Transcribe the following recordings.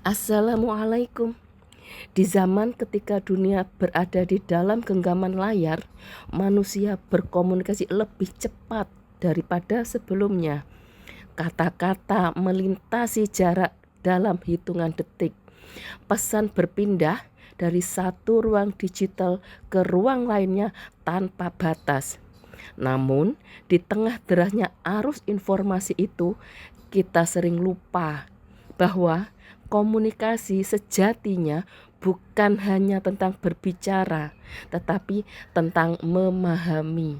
Assalamualaikum. Di zaman ketika dunia berada di dalam genggaman layar, manusia berkomunikasi lebih cepat daripada sebelumnya. Kata-kata melintasi jarak dalam hitungan detik. Pesan berpindah dari satu ruang digital ke ruang lainnya tanpa batas. Namun, di tengah derasnya arus informasi itu, kita sering lupa bahwa komunikasi sejatinya bukan hanya tentang berbicara, tetapi tentang memahami.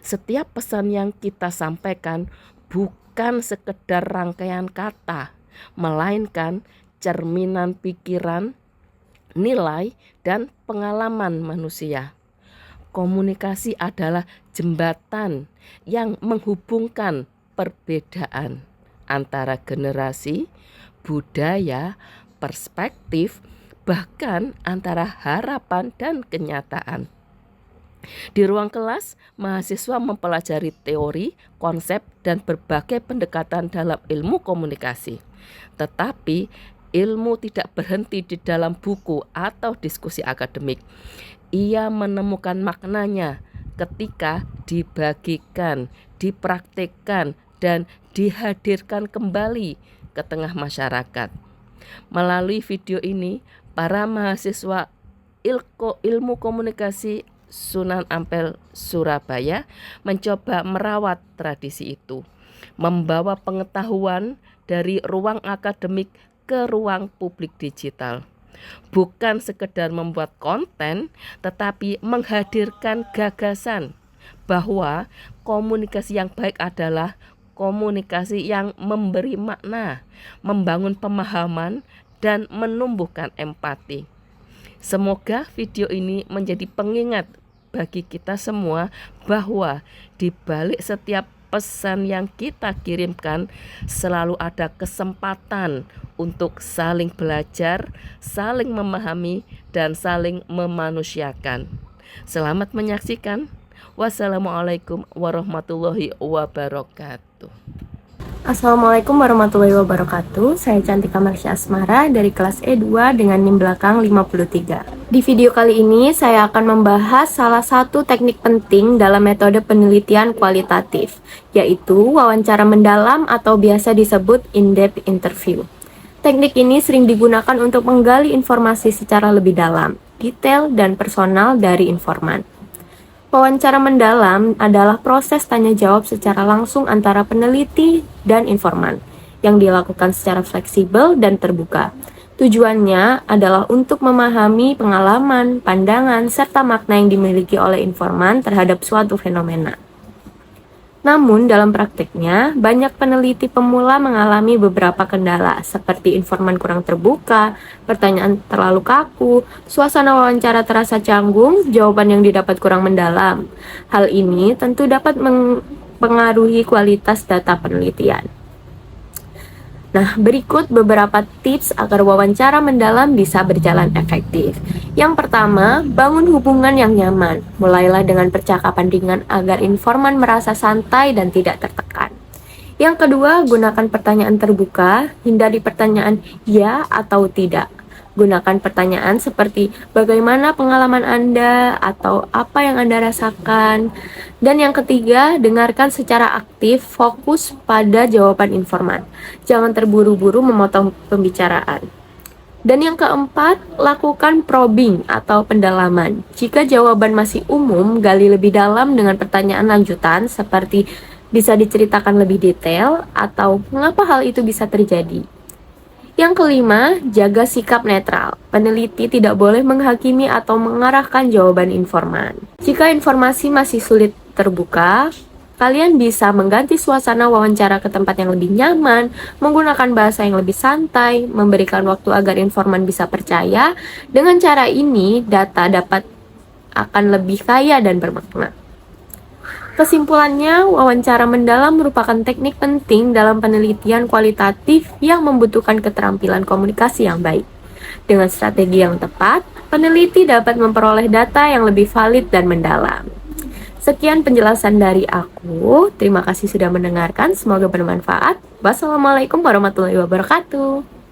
Setiap pesan yang kita sampaikan bukan sekedar rangkaian kata, melainkan cerminan pikiran, nilai, dan pengalaman manusia. Komunikasi adalah jembatan yang menghubungkan perbedaan antara generasi, budaya, perspektif, bahkan antara harapan dan kenyataan. Di ruang kelas, mahasiswa mempelajari teori, konsep, dan berbagai pendekatan dalam ilmu komunikasi. Tetapi, ilmu tidak berhenti di dalam buku atau diskusi akademik. Ia menemukan maknanya ketika dibagikan, dipraktikkan, dan dihadirkan kembali ke tengah masyarakat. Melalui video ini, para mahasiswa Ilmu Komunikasi Sunan Ampel, Surabaya mencoba merawat tradisi itu, membawa pengetahuan dari ruang akademik ke ruang publik digital. Bukan sekedar membuat konten, tetapi menghadirkan gagasan bahwa komunikasi yang baik adalah komunikasi yang memberi makna, membangun pemahaman, dan menumbuhkan empati. Semoga video ini menjadi pengingat bagi kita semua bahwa di balik setiap pesan yang kita kirimkan selalu ada kesempatan untuk saling belajar, saling memahami, dan saling memanusiakan. Selamat menyaksikan. Wassalamualaikum warahmatullahi wabarakatuh. Assalamualaikum warahmatullahi wabarakatuh. Saya Cantika Marsha Asmara dari kelas E2 dengan NIM belakang 53. Di video kali ini saya akan membahas salah satu teknik penting dalam metode penelitian kualitatif, yaitu wawancara mendalam atau biasa disebut in-depth interview. Teknik ini sering digunakan untuk menggali informasi secara lebih dalam, detail, dan personal dari informan. Wawancara mendalam adalah proses tanya-jawab secara langsung antara peneliti dan informan yang dilakukan secara fleksibel dan terbuka. Tujuannya adalah untuk memahami pengalaman, pandangan, serta makna yang dimiliki oleh informan terhadap suatu fenomena. Namun, dalam prakteknya, banyak peneliti pemula mengalami beberapa kendala, seperti informan kurang terbuka, pertanyaan terlalu kaku, suasana wawancara terasa canggung, jawaban yang didapat kurang mendalam. Hal ini tentu dapat mempengaruhi kualitas data penelitian. Nah, berikut beberapa tips agar wawancara mendalam bisa berjalan efektif. Yang pertama, bangun hubungan yang nyaman. Mulailah dengan percakapan ringan agar informan merasa santai dan tidak tertekan. Yang kedua, gunakan pertanyaan terbuka, hindari pertanyaan ya atau tidak. Gunakan pertanyaan seperti bagaimana pengalaman Anda atau apa yang Anda rasakan. Dan yang ketiga, dengarkan secara aktif, fokus pada jawaban informan. Jangan terburu-buru memotong pembicaraan. Dan yang keempat, lakukan probing atau pendalaman. Jika jawaban masih umum, gali lebih dalam dengan pertanyaan lanjutan seperti bisa diceritakan lebih detail atau mengapa hal itu bisa terjadi. Yang kelima, jaga sikap netral. Peneliti tidak boleh menghakimi atau mengarahkan jawaban informan. Jika informasi masih sulit terbuka, kalian bisa mengganti suasana wawancara ke tempat yang lebih nyaman, menggunakan bahasa yang lebih santai, memberikan waktu agar informan bisa percaya. Dengan cara ini, data akan lebih kaya dan bermakna. Kesimpulannya, wawancara mendalam merupakan teknik penting dalam penelitian kualitatif yang membutuhkan keterampilan komunikasi yang baik. Dengan strategi yang tepat, peneliti dapat memperoleh data yang lebih valid dan mendalam. Sekian penjelasan dari aku. Terima kasih sudah mendengarkan. Semoga bermanfaat. Wassalamualaikum warahmatullahi wabarakatuh.